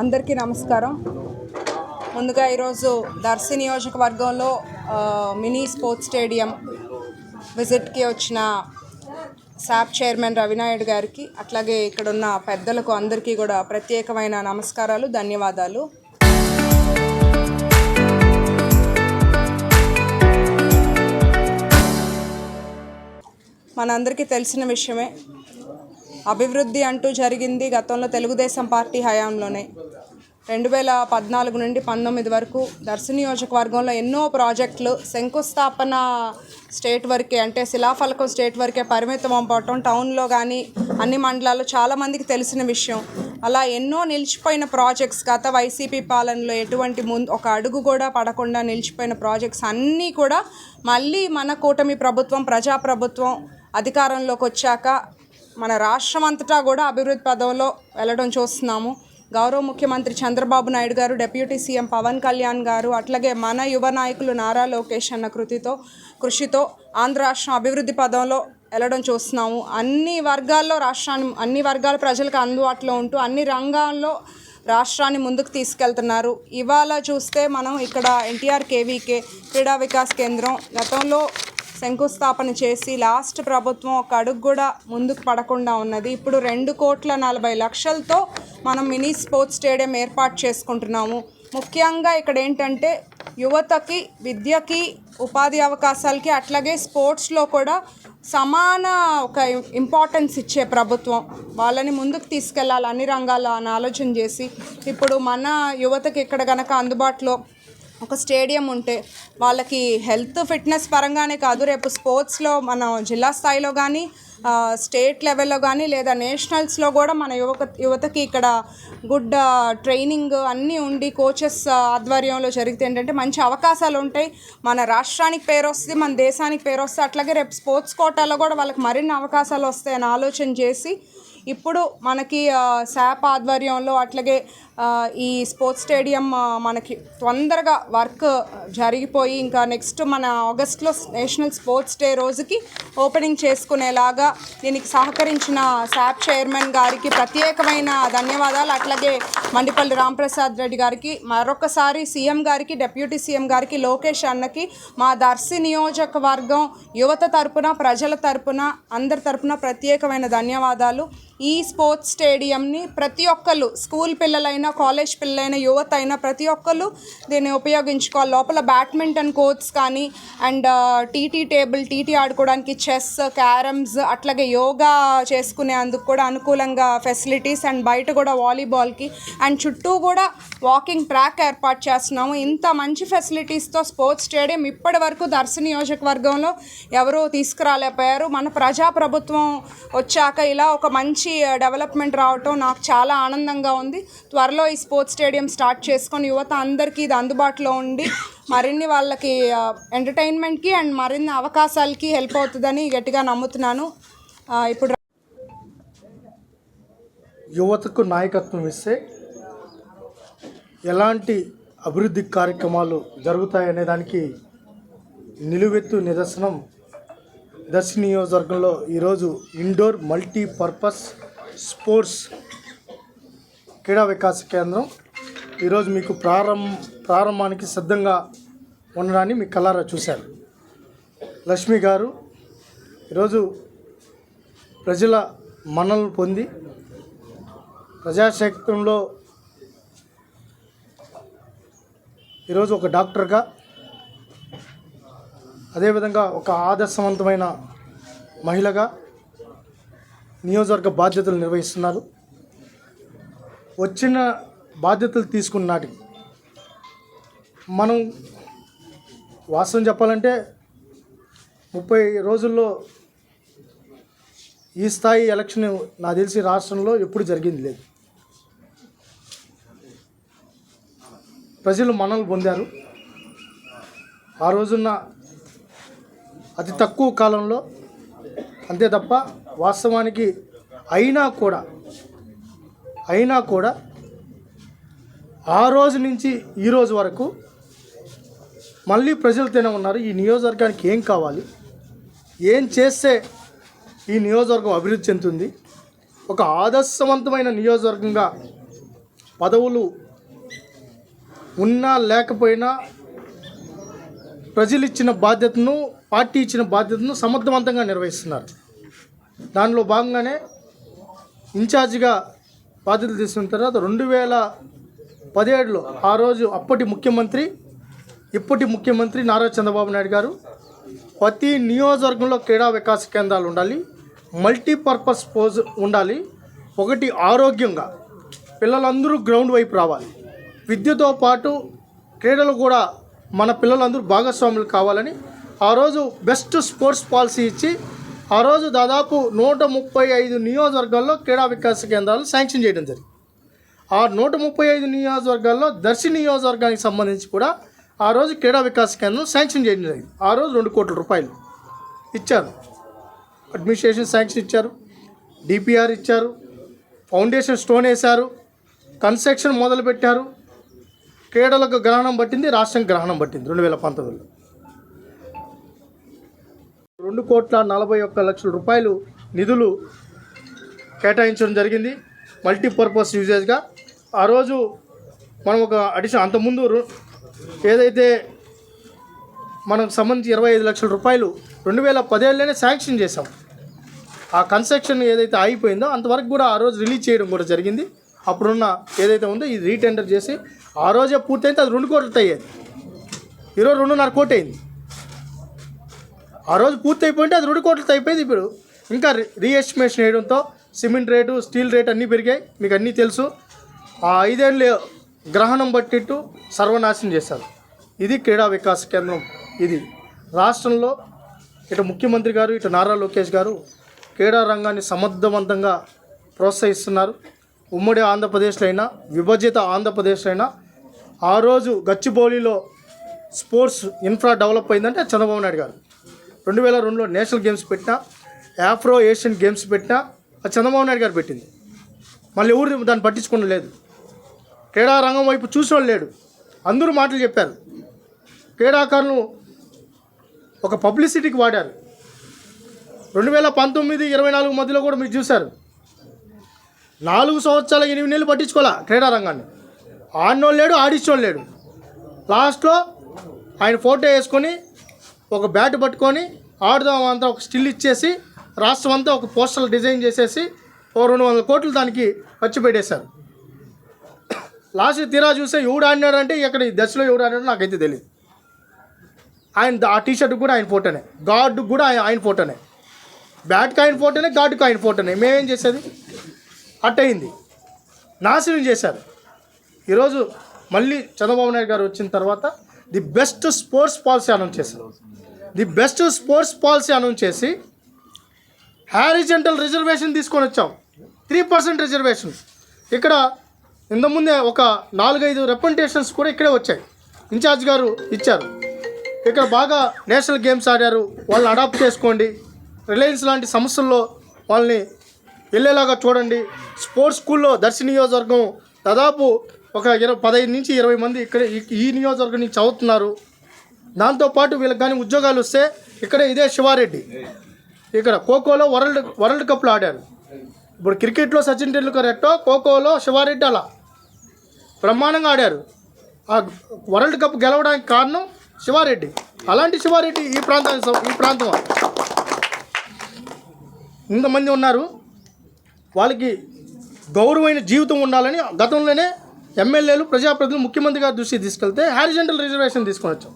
అందరికీ నమస్కారం. ముందుగా ఈరోజు దర్శి నియోజకవర్గంలో మినీ స్పోర్ట్స్ స్టేడియం విజిట్కి వచ్చిన శాప్ చైర్మన్ రవినాయుడు గారికి, అట్లాగే ఇక్కడున్న పెద్దలకు అందరికీ కూడా ప్రత్యేకమైన నమస్కారాలు, ధన్యవాదాలు. మనందరికీ తెలిసిన విషయమే, అభివృద్ధి అంటూ జరిగింది గతంలో తెలుగుదేశం పార్టీ హయాంలోనే. 2014 నుండి 19 వరకు దర్శి నియోజకవర్గంలో ఎన్నో ప్రాజెక్టులు శంకుస్థాపన స్టేట్ వరకే, అంటే శిలాఫలకం స్టేట్ వరకే పరిమితం అవ్వటం టౌన్లో కానీ అన్ని మండలాల్లో చాలామందికి తెలిసిన విషయం. అలా ఎన్నో నిలిచిపోయిన ప్రాజెక్ట్స్, గత వైసీపీ పాలనలో ఎటువంటి ఒక అడుగు కూడా పడకుండా నిలిచిపోయిన ప్రాజెక్ట్స్ అన్నీ కూడా మళ్ళీ మన కూటమి ప్రభుత్వం, ప్రజాప్రభుత్వం అధికారంలోకి వచ్చాక మన రాష్ట్రం అంతటా కూడా అభివృద్ధి పదంలో వెళ్ళడం చూస్తున్నాము. గౌరవ ముఖ్యమంత్రి చంద్రబాబు నాయుడు గారు, డిప్యూటీ సీఎం పవన్ కళ్యాణ్ గారు, అట్లాగే మన యువ నాయకులు నారా లోకేష్ అన్న కృషితో ఆంధ్ర రాష్ట్రం అభివృద్ధి పదంలో వెళ్ళడం చూస్తున్నాము. అన్ని వర్గాల ప్రజలకు అందుబాటులో ఉంటూ అన్ని రంగాల్లో రాష్ట్రాన్ని ముందుకు తీసుకెళ్తున్నారు. ఇవాళ చూస్తే మనం ఇక్కడ ఎన్టీఆర్ కేవీకే క్రీడా వికాస్ కేంద్రం గతంలో శంకుస్థాపన చేసి లాస్ట్ ప్రభుత్వం ఒక అడుగు కూడా ముందుకు పడకుండా ఉన్నది. ఇప్పుడు 2,40,00,000తో మనం మినీ స్పోర్ట్స్ స్టేడియం ఏర్పాటు చేసుకుంటున్నాము. ముఖ్యంగా ఇక్కడ ఏంటంటే యువతకి, విద్యకి, ఉపాధి అవకాశాలకి, అట్లాగే స్పోర్ట్స్లో కూడా సమాన ఒక ఇంపార్టెన్స్ ఇచ్చే ప్రభుత్వం. వాళ్ళని ముందుకు తీసుకెళ్ళాలి అన్ని రంగాల్లో అని ఆలోచన చేసి ఇప్పుడు మన యువతకి ఇక్కడ కనుక అందుబాటులో ఒక స్టేడియం ఉంటే వాళ్ళకి హెల్త్ ఫిట్నెస్ పరంగానే కాదు, రేపు స్పోర్ట్స్లో మన జిల్లా స్థాయిలో కానీ స్టేట్ లెవెల్లో కానీ లేదా నేషనల్స్లో కూడా మన యువతకి ఇక్కడ గుడ్ ట్రైనింగ్ అన్నీ ఉండి కోచెస్ ఆధ్వర్యంలో జరిగితే ఏంటంటే మంచి అవకాశాలు ఉంటాయి. మన రాష్ట్రానికి పేరు వస్తుంది, మన దేశానికి పేరు వస్తుంది. అట్లాగే రేపు స్పోర్ట్స్ కోటాలో కూడా వాళ్ళకి మరిన్ని అవకాశాలు వస్తాయని ఆలోచన చేసి ఇప్పుడు మనకి శాప్ ఆధ్వర్యంలో అట్లాగే ఈ స్పోర్ట్స్ స్టేడియం మనకి తొందరగా వర్క్ జరిగిపోయి ఇంకా నెక్స్ట్ మన ఆగస్ట్లో నేషనల్ స్పోర్ట్స్ డే రోజుకి ఓపెనింగ్ చేసుకునేలాగా దీనికి సహకరించిన శాప్ చైర్మన్ గారికి ప్రత్యేకమైన ధన్యవాదాలు. అట్లాగే మండిపల్లి రాంప్రసాద్ రెడ్డి గారికి, మరొకసారి సీఎం గారికి, డిప్యూటీ సీఎం గారికి, లోకేష్ అన్నకి మా దర్శి నియోజకవర్గం యువత తరపున, ప్రజల తరపున, అందరి తరపున ప్రత్యేకమైన ధన్యవాదాలు. ఈ స్పోర్ట్స్ స్టేడియంని ప్రతి ఒక్కళ్ళు, స్కూల్ పిల్లలైనా, కాలేజ్ పిల్లలైనా, యువత అయినా ప్రతి ఒక్కళ్ళు దీన్ని ఉపయోగించుకోవాలి. లోపల బ్యాడ్మింటన్ కోర్ట్స్ కానీ అండ్ టీటీ ఆడుకోవడానికి, చెస్, క్యారమ్స్, అట్లాగే యోగా చేసుకునేందుకు కూడా అనుకూలంగా ఫెసిలిటీస్ అండ్ బయట కూడా వాలీబాల్కి అండ్ చుట్టూ కూడా వాకింగ్ ట్రాక్ ఏర్పాటు చేస్తున్నాము. ఇంత మంచి ఫెసిలిటీస్తో స్పోర్ట్స్ స్టేడియం ఇప్పటి వరకు దర్శి నియోజకవర్గంలో ఎవరూ తీసుకురాలేకపోయారు. మన ప్రజాప్రభుత్వం వచ్చాక ఇలా ఒక మంచి డెవలప్మెంట్ రావటం నాకు చాలా ఆనందంగా ఉంది. త్వరలో ఈ స్పోర్ట్స్ స్టేడియం స్టార్ట్ చేసుకొని యువత అందరికీ ఇది అందుబాటులో ఉండి మరిన్ని వాళ్ళకి ఎంటర్టైన్మెంట్కి అండ్ మరిన్ని అవకాశాలకి హెల్ప్ అవుతుందని గట్టిగా నమ్ముతున్నాను. ఇప్పుడు యువతకు నాయకత్వం ఇస్తే ఎలాంటి అభివృద్ధి కార్యక్రమాలు జరుగుతాయనే దానికి నిలువెత్తు నిదర్శనం దర్శి నియోజకవర్గంలో ఈరోజు ఇండోర్ మల్టీపర్పస్ స్పోర్ట్స్ క్రీడా వికాస కేంద్రం ఈరోజు మీకు ప్రారంభానికి సిద్ధంగా ఉండడాన్ని మీ కళ్ళారా చూశారు. లక్ష్మి గారు ఈరోజు ప్రజల మన్ననలు పొంది ప్రజాక్షేత్రంలో ఈరోజు ఒక డాక్టర్గా, అదేవిధంగా ఒక ఆదర్శవంతమైన మహిళగా నియోజకవర్గ బాధ్యతలు నిర్వహిస్తున్నారు. వచ్చిన బాధ్యతలు తీసుకున్న నాటికి మనం వాస్తవం చెప్పాలంటే 30 రోజుల్లో ఈ స్థాయి ఎలక్షన్ నాకు తెలిసి రాష్ట్రంలో ఎప్పుడు జరిగింది లేదు. ప్రజలు మన్ననలు పొందారు. ఆ రోజున్న అతి తక్కువ కాలంలో, అంతే తప్ప వాస్తవానికి అయినా కూడా ఆ రోజు నుంచి ఈ రోజు వరకు మళ్ళీ ప్రజలతోనే ఉన్నారు. ఈ నియోజకవర్గానికి ఏం కావాలి, ఏం చేస్తే ఈ నియోజకవర్గం అభివృద్ధి చెందుతుంది, ఒక ఆదర్శవంతమైన నియోజకవర్గంగా పదవులు ఉన్నా లేకపోయినా ప్రజలు ఇచ్చిన బాధ్యతను, పార్టీ ఇచ్చిన బాధ్యతను సమర్థవంతంగా నిర్వహిస్తున్నారు. దానిలో భాగంగానే ఇన్ఛార్జిగా బాధ్యతలు తీసుకున్న తర్వాత 2017లో ఆ రోజు అప్పటి ముఖ్యమంత్రి, ఇప్పటి ముఖ్యమంత్రి నారా చంద్రబాబు నాయుడు గారు ప్రతి నియోజకవర్గంలో క్రీడా వికాస కేంద్రాలు ఉండాలి, మల్టీపర్పస్ స్పోర్ట్స్ ఉండాలి, ఒకటి ఆరోగ్యంగా పిల్లలందరూ గ్రౌండ్ వైపు రావాలి, విద్యతో పాటు క్రీడలు కూడా మన పిల్లలందరూ భాగస్వాములు కావాలని ఆ రోజు బెస్ట్ స్పోర్ట్స్ పాలసీ ఇచ్చి ఆ రోజు దాదాపు 135 నియోజకవర్గాల్లో క్రీడా వికాస కేంద్రాలు శాంక్షన్ చేయడం జరిగింది. ఆ 135 నియోజకవర్గాల్లో దర్శి నియోజకవర్గానికి సంబంధించి కూడా ఆ రోజు క్రీడా వికాస కేంద్రం శాంక్షన్ చేయడం జరిగింది. ఆ రోజు 2 కోట్ల రూపాయలు ఇచ్చారు. అడ్మినిస్ట్రేషన్ శాంక్షన్ ఇచ్చారు, డిపిఆర్ ఇచ్చారు, ఫౌండేషన్ స్టోన్ వేశారు, కన్స్ట్రక్షన్ మొదలుపెట్టారు. క్రీడలకు గ్రహణం పట్టింది, రాష్ట్రం గ్రహణం పట్టింది 2019లో. 2,41 కోట్ల నిధులు కేటాయించడం జరిగింది మల్టీపర్పస్ యూజేజ్గా. ఆ రోజు మనం ఒక అడిషన్ అంతకుముందు ఏదైతే మనకు సంబంధించి 25 లక్షల రూపాయలు 2017లోనే శాంక్షన్ చేసాం. ఆ కన్స్ట్రక్షన్ ఏదైతే అయిపోయిందో అంతవరకు కూడా ఆ రోజు రిలీజ్ చేయడం కూడా జరిగింది. అప్పుడున్న ఏదైతే ఉందో ఇది రీటెండర్ చేసి ఆ రోజే పూర్తయితే అది 2 కోట్లతో అయ్యేది. ఈరోజు 2.5 కోట్లు అయింది. ఆ రోజు పూర్తి అయిపోయింటే అది 2 కోట్లతో అయిపోయింది. ఇప్పుడు ఇంకా రీఎస్టిమేషన్ వేయడంతో సిమెంట్ రేటు, స్టీల్ రేటు అన్నీ పెరిగాయి, మీకు అన్నీ తెలుసు. ఆ 5 ఏళ్ళు గ్రహణం పట్టిట్టు సర్వనాశనం చేశారు. ఇది క్రీడా వికాస కేంద్రం. ఇది రాష్ట్రంలో ఇటు ముఖ్యమంత్రి గారు, ఇటు నారా లోకేష్ గారు క్రీడా రంగాన్ని సమర్థవంతంగా ప్రోత్సహిస్తున్నారు. ఉమ్మడి ఆంధ్రప్రదేశ్లో అయినా, విభజిత ఆంధ్రప్రదేశ్లో అయినా ఆ రోజు గచ్చిబౌలిలో స్పోర్ట్స్ ఇన్ఫ్రా డెవలప్ అయిందంటే చంద్రబాబు నాయుడు గారు. 2002లో నేషనల్ గేమ్స్ పెట్టినా, ఆఫ్రో ఏషియన్ గేమ్స్ పెట్టినా అది చంద్రబాబు నాయుడు గారు పెట్టింది. మళ్ళీ ఎవరు దాన్ని పట్టించుకోవడం లేదు. క్రీడా రంగం వైపు చూసేవాళ్ళు లేడు. అందరూ మాటలు చెప్పారు. క్రీడాకారులు ఒక పబ్లిసిటీకి వాడారు. 2019-24 మధ్యలో కూడా మీరు చూశారు. 4 సంవత్సరాల 8 నెలలు పట్టించుకోవాలా క్రీడా రంగాన్ని. ఆడినోళ్ళు లేడు, ఆడిచ్చోళ్ళు లేడు. లాస్ట్లో ఆయన ఫోటో వేసుకొని ఒక బ్యాట్ పట్టుకొని ఆడుదాం అంతా ఒక స్టిల్ ఇచ్చేసి రాష్ట్రం అంతా ఒక పోస్టర్లు డిజైన్ చేసేసి 200 కోట్లు దానికి ఖర్చు పెట్టేశారు. లాస్ట్ తీరా చూస్తే ఎవడు ఆడినాడంటే ఇక్కడ ఈ దశలో ఎవడు ఆడినాడో నాకైతే తెలియదు. ఆయన ఆ టీషర్ట్ కూడా ఆయన ఫోటోనే, గార్డు కూడా ఆయన ఫోటోనే, బ్యాట్కి ఆయన ఫోటోనే, గార్డుకి ఆయన ఫోటోనే. మేమేం చేసేది? అట్టయింది, నాశనం చేశారు. ఈరోజు మళ్ళీ చంద్రబాబు నాయుడు గారు వచ్చిన తర్వాత the best sports policy announce చేశారు. The best sports policy announce చేసి హారిజంటల్ రిజర్వేషన్ తీసుకొని వచ్చాం. 3% రిజర్వేషన్. ఇక్కడ ఇంతకుముందే ఒక 4-5 రిప్రజెంటేషన్స్ కూడా ఇక్కడే వచ్చాయి. ఇన్ఛార్జ్ గారు ఇచ్చారు. ఇక్కడ బాగా నేషనల్ గేమ్స్ ఆడారు, వాళ్ళని అడాప్ట్ చేసుకోండి, రిలయన్స్ లాంటి సంస్థల్లో వాళ్ళని వెళ్ళేలాగా చూడండి. స్పోర్ట్స్ స్కూల్లో దర్శి నియోజకవర్గం దాదాపు ఒక 15 నుంచి 20 మంది ఇక్కడ ఈ నియోజకవర్గం నుంచి చదువుతున్నారు. దాంతోపాటు వీళ్ళకి కానీ ఉద్యోగాలు వస్తే ఇక్కడ ఇదే శివారెడ్డి ఇక్కడ ఖోఖోలో వరల్డ్ కప్లో ఆడారు. ఇప్పుడు క్రికెట్లో సచిన్ టెండూల్కర్ ఎట్టో ఖోఖోలో శివారెడ్డి అలా బ్రహ్మాండంగా ఆడారు. ఆ వరల్డ్ కప్ గెలవడానికి కారణం శివారెడ్డి. అలాంటి శివారెడ్డి ఈ ప్రాంతం ఇంతమంది ఉన్నారు. వాళ్ళకి గౌరవమైన జీవితం ఉండాలని గతంలోనే ఎమ్మెల్యేలు, ప్రజాప్రతినిధులు ముఖ్యమంత్రి గారి దృష్టికి తీసుకెళ్తే హారిజంటల్ రిజర్వేషన్ తీసుకొని వచ్చాం.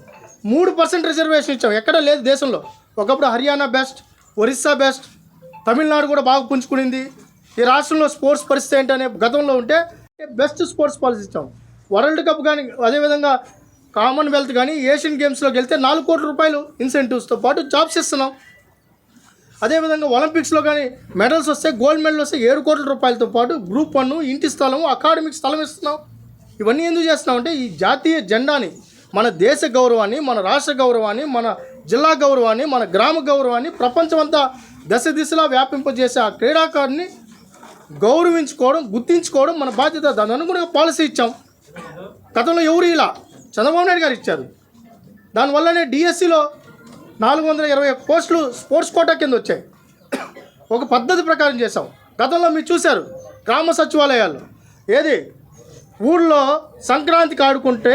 3% రిజర్వేషన్ ఇచ్చాం. ఎక్కడ లేదు దేశంలో. ఒకప్పుడు హర్యానా బెస్ట్, ఒరిస్సా బెస్ట్, తమిళనాడు కూడా బాగా పుంజుకునింది. ఈ రాష్ట్రంలో స్పోర్ట్స్ పరిస్థితి ఏంటనే గతంలో ఉంటే బెస్ట్ స్పోర్ట్స్ పాలసీ ఇచ్చాం. వరల్డ్ కప్ కానీ, అదేవిధంగా కామన్వెల్త్ కానీ, ఏషియన్ గేమ్స్లోకి వెళ్తే 4 కోట్ల రూపాయలు ఇన్సెంటివ్స్తో పాటు జాబ్స్ ఇస్తున్నాం. అదేవిధంగా ఒలింపిక్స్లో కానీ మెడల్స్ వస్తే, గోల్డ్ మెడల్ వస్తే 7 కోట్ల రూపాయలతో పాటు గ్రూప్ 1 ఇంటి స్థలం, అకాడమిక్ స్థలం ఇస్తున్నాం. ఇవన్నీ ఎందుకు చేస్తున్నామంటే ఈ జాతీయ జెండాని, మన దేశ గౌరవాన్ని, మన రాష్ట్ర గౌరవాన్ని, మన జిల్లా గౌరవాన్ని, మన గ్రామ గౌరవాన్ని ప్రపంచమంతా దశ దిశలా వ్యాపింపజేసే ఆ క్రీడాకారుని గౌరవించుకోవడం, గుర్తించుకోవడం మన బాధ్యత. దాని అనుగుణంగా పాలసీ ఇచ్చాం. గతంలో ఎవరు ఇలా చంద్రబాబు నాయుడు గారు ఇచ్చారు. దానివల్లనే డిఎస్సిలో 421 పోస్టులు స్పోర్ట్స్ కోటా కింద వచ్చాయి. ఒక పద్ధతి ప్రకారం చేసాం. గతంలో మీరు చూశారు గ్రామ సచివాలయాల్లో ఏది ఊళ్ళో సంక్రాంతికి ఆడుకుంటే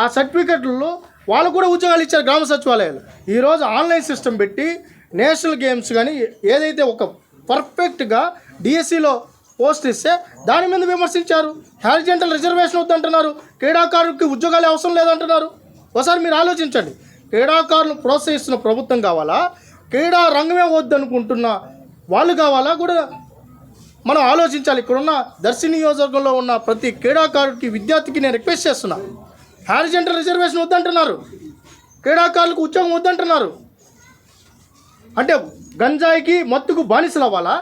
ఆ సర్టిఫికెట్లలో వాళ్ళకు కూడా ఉద్యోగాలు ఇచ్చారు గ్రామ సచివాలయాలు. ఈరోజు ఆన్లైన్ సిస్టమ్ పెట్టి నేషనల్ గేమ్స్ కానీ ఏదైతే ఒక పర్ఫెక్ట్గా డిఎస్సిలో పోస్ట్ ఇస్తే దాని మీద విమర్శించారు. హారిజంటల్ రిజర్వేషన్ వద్దంటున్నారు, క్రీడాకారుడికి ఉద్యోగాలు అవసరం లేదంటున్నారు. ఒకసారి మీరు ఆలోచించండి. క్రీడాకారులను ప్రోత్సహిస్తున్న ప్రభుత్వం కావాలా, క్రీడా రంగమే వద్దనుకుంటున్న వాళ్ళు కావాలా కూడా మనం ఆలోచించాలి. ఇక్కడున్న దర్శి నియోజకవర్గంలో ఉన్న ప్రతి క్రీడాకారుడికి విద్యార్థికి నేను రిక్వెస్ట్ చేస్తున్నా. హారిజంటల్ రిజర్వేషన్ వద్దంటున్నారు, క్రీడాకారులకు ఉద్యోగం వద్దంటున్నారు. అంటే గంజాయికి మత్తుకు బానిసలు అవ్వాలా?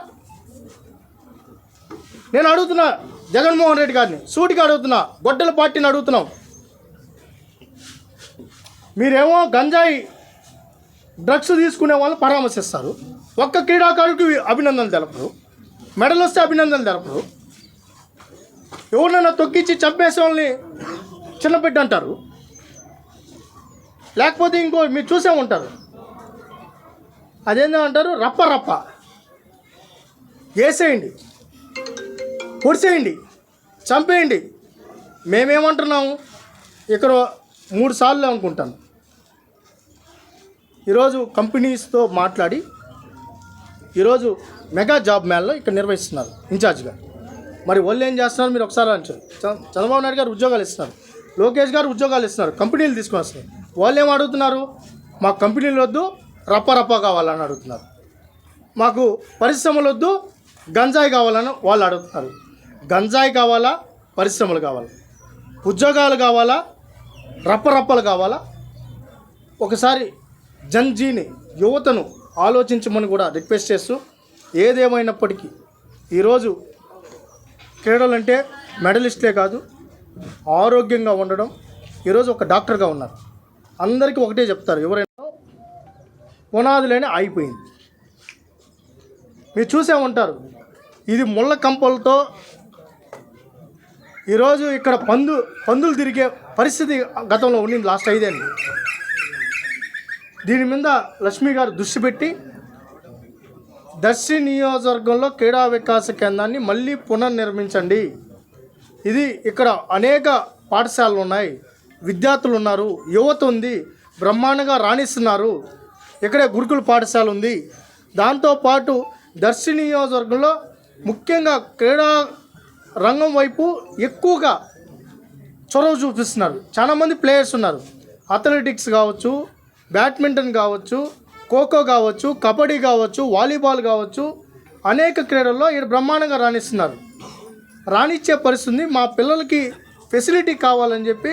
నేను అడుగుతున్నా జగన్మోహన్ రెడ్డి గారిని, సూటిగా అడుగుతున్నా, గొడ్డల పార్టీని అడుగుతున్నాం. మీరేమో గంజాయి డ్రగ్స్ తీసుకునే వాళ్ళని పరామర్శిస్తారు, ఒక్క క్రీడాకారుడికి అభినందనలు తెలపరు, మెడల్ వస్తే అభినందనలు తెలపరు, ఎవరినైనా తొక్కిచ్చి చంపేసే వాళ్ళని చిన్నబిడ్డ అంటారు. లేకపోతే ఇంకో మీరు చూసే ఉంటారు, అదేందో అంటారు, రప్ప రప్ప వేసేయండి, పొడిసేయండి, చంపేయండి. మేమేమంటున్నాము, ఇక్కడ 3 సార్లు అనుకుంటాను ఈరోజు కంపెనీస్తో మాట్లాడి ఈరోజు మెగా జాబ్ మేళలో ఇక్కడ నిర్వహిస్తున్నారు ఇన్ఛార్జ్గా. మరి వాళ్ళు ఏం చేస్తున్నారు మీరు ఒకసారి అంటారు. చంద్రబాబు నాయుడు గారు ఉద్యోగాలు ఇస్తున్నారు, లోకేష్ గారు ఉద్యోగాలు ఇస్తున్నారు, కంపెనీలు తీసుకొని వస్తున్నారు. వాళ్ళు ఏం అడుగుతున్నారు, మాకు కంపెనీలు వద్దు, రప్ప రప్ప కావాలని అడుగుతున్నారు. మాకు పరిశ్రమలు వద్దు, గంజాయి కావాలని వాళ్ళు అడుగుతున్నారు. గంజాయి కావాలా, పరిశ్రమలు కావాలా, ఉద్యోగాలు కావాలా, రప్పరప్పలు కావాలా? ఒకసారి జన్జీని యువతను ఆలోచించమని కూడా రిక్వెస్ట్ చేస్తూ, ఏదేమైనప్పటికీ ఈరోజు క్రీడలంటే మెడలిస్టులే కాదు, ఆరోగ్యంగా ఉండడం. ఈరోజు ఒక డాక్టర్గా ఉన్నారు, అందరికీ ఒకటే చెప్తారు, ఎవరైనా పునాదులేనే అయిపోయింది. మీరు చూసే ఉంటారు, ఇది ముళ్ళ కంపలతో ఈరోజు ఇక్కడ పందులు తిరిగే పరిస్థితి గతంలో ఉండింది లాస్ట్ 5 ఏళ్ళు. దీని మీద లక్ష్మి గారు దృష్టి పెట్టి దర్శి నియోజకవర్గంలో క్రీడా వికాస కేంద్రాన్ని మళ్ళీ పునర్నిర్మించండి. ఇది ఇక్కడ అనేక పాఠశాలలు ఉన్నాయి, విద్యార్థులు ఉన్నారు, యువత ఉంది, బ్రహ్మాండంగా రాణిస్తున్నారు. ఇక్కడే గురుకుల పాఠశాల ఉంది. దాంతోపాటు దర్శి నియోజకవర్గంలో ముఖ్యంగా క్రీడా రంగం వైపు ఎక్కువగా చొరవ చూపిస్తున్నారు. చాలామంది ప్లేయర్స్ ఉన్నారు, అథ్లెటిక్స్ కావచ్చు, బ్యాడ్మింటన్ కావచ్చు, ఖోఖో కావచ్చు, కబడ్డీ కావచ్చు, వాలీబాల్ కావచ్చు, అనేక క్రీడల్లో ఇక్కడ బ్రహ్మాండంగా రాణిస్తున్నారు. రాణించే పరిస్థితి మా పిల్లలకి ఫెసిలిటీ కావాలని చెప్పి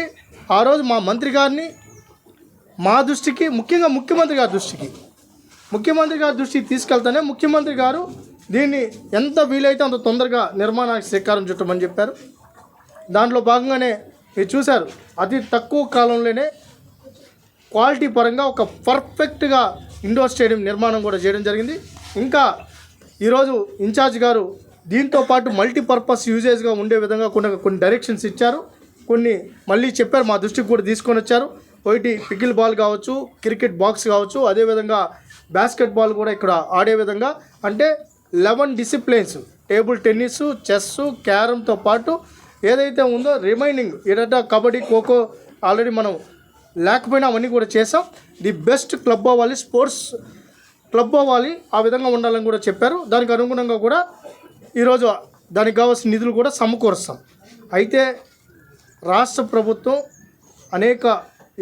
ఆ రోజు మా మంత్రి గారిని మా దృష్టికి, ముఖ్యంగా ముఖ్యమంత్రి గారి దృష్టికి తీసుకెళ్తానే ముఖ్యమంత్రి గారు దీన్ని ఎంత వీలైతే అంత తొందరగా నిర్మాణానికి శ్రీకారం చుట్టమని చెప్పారు. దాంట్లో భాగంగానే మీరు చూశారు, అతి తక్కువ కాలంలోనే క్వాలిటీ పరంగా ఒక పర్ఫెక్ట్గా ఇండోర్ స్టేడియం నిర్మాణం కూడా చేయడం జరిగింది. ఇంకా ఈరోజు ఇన్ఛార్జ్ గారు దీంతో పాటు మల్టీపర్పస్ యూజేజ్గా ఉండే విధంగా కొన్ని డైరెక్షన్స్ ఇచ్చారు, కొన్ని మళ్ళీ చెప్పారు, మా దృష్టికి కూడా తీసుకొని వచ్చారు. ఒకటి పికిల్ బాల్ కావచ్చు, క్రికెట్ బాక్స్ కావచ్చు, అదేవిధంగా బాస్కెట్బాల్ కూడా ఇక్కడ ఆడే విధంగా, అంటే 11 డిసిప్లిన్స్, టేబుల్ టెన్నిస్, చెస్, క్యారమ్తో పాటు ఏదైతే ఉందో రిమైనింగ్ ఏదైతే కబడ్డీ, ఖోఖో ఆల్రెడీ మనం లేకపోయినా అవన్నీ కూడా చేసాం. ది బెస్ట్ క్లబ్ అవ్వాలి, స్పోర్ట్స్ క్లబ్ అవ్వాలి, ఆ విధంగా ఉండాలని కూడా చెప్పారు. దానికి అనుగుణంగా కూడా ఈరోజు దానికి కావాల్సిన నిధులు కూడా సమకూరుస్తాం. అయితే రాష్ట్ర ప్రభుత్వం అనేక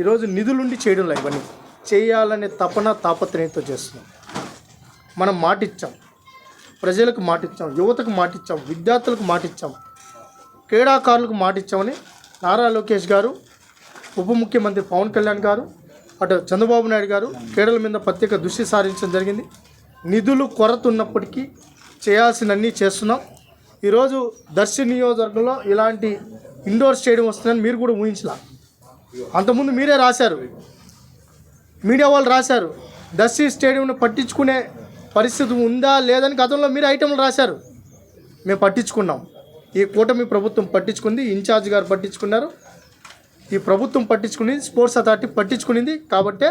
ఈరోజు నిధులుండి చేయడంలో ఇవన్నీ చేయాలనే తాపత్రయంతో చేస్తున్నాం. మనం మాటిచ్చాం, ప్రజలకు మాటిచ్చాం, యువతకు మాటిచ్చాం, విద్యార్థులకు మాటిచ్చాం, క్రీడాకారులకు మాటిచ్చామని నారా లోకేష్ గారు, ఉప ముఖ్యమంత్రి పవన్ కళ్యాణ్ గారు, అటు చంద్రబాబు నాయుడు గారు క్రీడల మీద ప్రత్యేక దృష్టి సారించడం జరిగింది. నిధులు కొరత ఉన్నప్పటికీ చేయాల్సినన్నీ చేస్తున్నాం. ఈరోజు దర్శి నియోజకవర్గంలో ఇలాంటి ఇండోర్ స్టేడియం వస్తుందని మీరు కూడా ఊహించలా. అంతకుముందు మీరే రాశారు, మీడియా వాళ్ళు రాశారు, దర్శి స్టేడియంను పట్టించుకునే పరిస్థితి ఉందా లేదని గతంలో మీరు ఐటెంలు రాశారు. మేము పట్టించుకున్నాం, ఈ కూటమి ప్రభుత్వం పట్టించుకుంది, ఇన్ఛార్జ్ గారు పట్టించుకున్నారు, ఈ ప్రభుత్వం పట్టించుకుని, స్పోర్ట్స్ అథారిటీ పట్టించుకునింది. కాబట్టే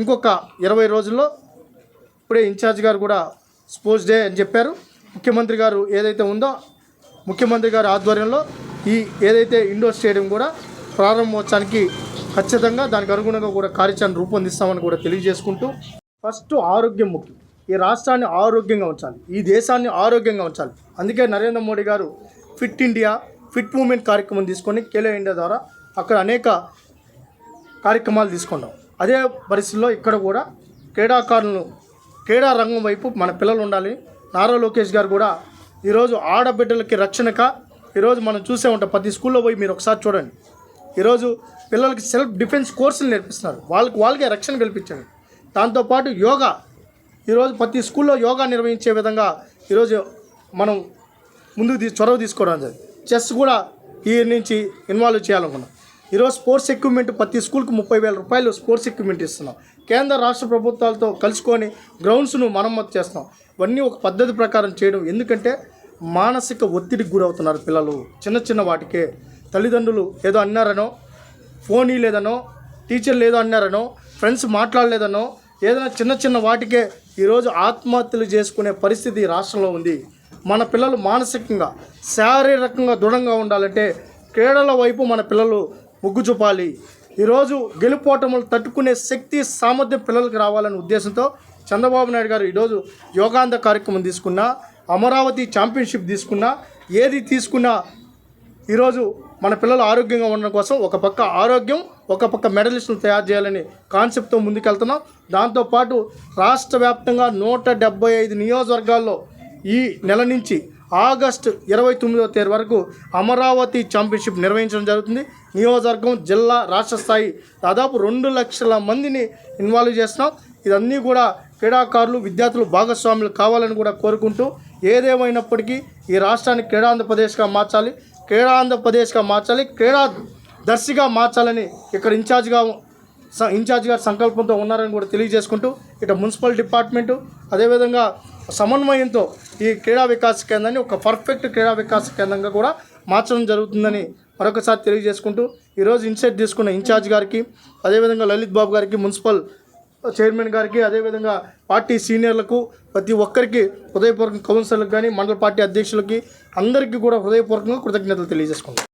ఇంకొక 20 రోజుల్లో ఇప్పుడే ఇన్ఛార్జ్ గారు కూడా స్పోర్ట్స్ డే అని చెప్పారు. ముఖ్యమంత్రి గారు ఏదైతే ఉందో ముఖ్యమంత్రి గారి ఆధ్వర్యంలో ఈ ఏదైతే ఇండోర్ స్టేడియం కూడా ప్రారంభోత్సవానికి ఖచ్చితంగా దానికి అనుగుణంగా కూడా కార్యాచరణ రూపొందిస్తామని కూడా తెలియజేసుకుంటూ, ఫస్ట్ ఆరోగ్యం ముఖ్యం. ఈ రాష్ట్రాన్ని ఆరోగ్యంగా ఉంచాలి, ఈ దేశాన్ని ఆరోగ్యంగా ఉంచాలి. అందుకే నరేంద్ర మోడీ గారు ఫిట్ ఇండియా, ఫిట్ మూమెంట్ కార్యక్రమం తీసుకొని ఖేలో ఇండియా ద్వారా అక్కడ అనేక కార్యక్రమాలు తీసుకున్నాం. అదే పరిస్థితుల్లో ఇక్కడ కూడా క్రీడాకారులను, క్రీడా రంగం వైపు మన పిల్లలు ఉండాలి. నారా లోకేష్ గారు కూడా ఈరోజు ఆడబిడ్డలకి రక్షణగా ఈరోజు మనం చూసే ఉంటాం. ప్రతి స్కూల్లో పోయి మీరు ఒకసారి చూడండి. ఈరోజు పిల్లలకి సెల్ఫ్ డిఫెన్స్ కోర్సులు నేర్పిస్తున్నారు, వాళ్ళకే రక్షణ కల్పించండి. దాంతోపాటు యోగా, ఈరోజు ప్రతి స్కూల్లో యోగా నిర్వహించే విధంగా ఈరోజు మనం ముందుకు చొరవ తీసుకోవడం జరిగింది. చెస్ కూడా ఈ నుంచి ఇన్వాల్వ్ చేయాలనుకున్నాం. ఈరోజు స్పోర్ట్స్ ఎక్విప్మెంట్ ప్రతి స్కూల్కి 30,000 రూపాయలు స్పోర్ట్స్ ఎక్విప్మెంట్ ఇస్తున్నాం. కేంద్ర రాష్ట్ర ప్రభుత్వాలతో కలుసుకొని గ్రౌండ్స్ను మరమ్మతు చేస్తున్నాం. ఇవన్నీ ఒక పద్ధతి ప్రకారం చేయడం. ఎందుకంటే మానసిక ఒత్తిడికి గురవుతున్నారు పిల్లలు. చిన్న చిన్న వాటికే తల్లిదండ్రులు ఏదో అన్నారనో, ఫోన్ లేదనో, టీచర్లు ఏదో అన్నారనో, ఫ్రెండ్స్ మాట్లాడలేదనో, ఏదైనా చిన్న చిన్న వాటికే ఈరోజు ఆత్మహత్యలు చేసుకునే పరిస్థితి రాష్ట్రంలో ఉంది. మన పిల్లలు మానసికంగా, శారీరకంగా దృఢంగా ఉండాలంటే క్రీడల వైపు మన పిల్లలు మొగ్గు చూపాలి. ఈరోజు గెలుపోటములు తట్టుకునే శక్తి, సామర్థ్యం పిల్లలకు రావాలనే ఉద్దేశంతో చంద్రబాబు నాయుడు గారు ఈరోజు యోగాంధ కార్యక్రమం తీసుకున్నా, అమరావతి ఛాంపియన్షిప్ తీసుకున్నా, ఏది తీసుకున్నా ఈరోజు మన పిల్లలు ఆరోగ్యంగా ఉండడం కోసం ఒక పక్క ఆరోగ్యం, ఒక పక్క మెడలిస్టులు తయారు చేయాలని కాన్సెప్ట్తో ముందుకెళ్తున్నాం. దాంతోపాటు రాష్ట్ర వ్యాప్తంగా 175 నియోజకవర్గాల్లో ఈ నెల నుంచి ఆగస్టు 29వ తేదీ వరకు అమరావతి ఛాంపియన్షిప్ నిర్వహించడం జరుగుతుంది. నియోజకవర్గం, జిల్లా, రాష్ట్ర స్థాయి దాదాపు 2 లక్షల మందిని ఇన్వాల్వ్ చేస్తున్నాం. ఇదన్నీ కూడా క్రీడాకారులు, విద్యార్థులు భాగస్వాములు కావాలని కూడా కోరుకుంటూ, ఏదేమైనప్పటికీ ఈ రాష్ట్రాన్ని క్రీడాంధ్రప్రదేశ్గా మార్చాలి, క్రీడా దర్శిగా మార్చాలని ఇక్కడ ఇన్ఛార్జ్ గారు సంకల్పంతో ఉన్నారని కూడా తెలియజేసుకుంటూ, ఇటు మున్సిపల్ డిపార్ట్మెంటు అదేవిధంగా సమన్వయంతో ఈ క్రీడా వికాస కేంద్రాన్ని ఒక పర్ఫెక్ట్ క్రీడా వికాస కేంద్రంగా కూడా మార్చడం జరుగుతుందని మరొకసారి తెలియజేసుకుంటూ, ఈరోజు ఇన్సైట్ తీసుకున్న ఇన్ఛార్జ్ గారికి, అదేవిధంగా లలిత్ బాబు గారికి, మున్సిపల్ చైర్మన్ గారికి, అదేవిధంగా పార్టీ సీనియర్లకు, ప్రతి ఒక్కరికి హృదయపూర్వక కౌన్సిలర్లకు కానీ, మండల పార్టీ అధ్యక్షులకి అందరికీ కూడా హృదయపూర్వకంగా కృతజ్ఞతలు తెలియజేసుకుంటాం.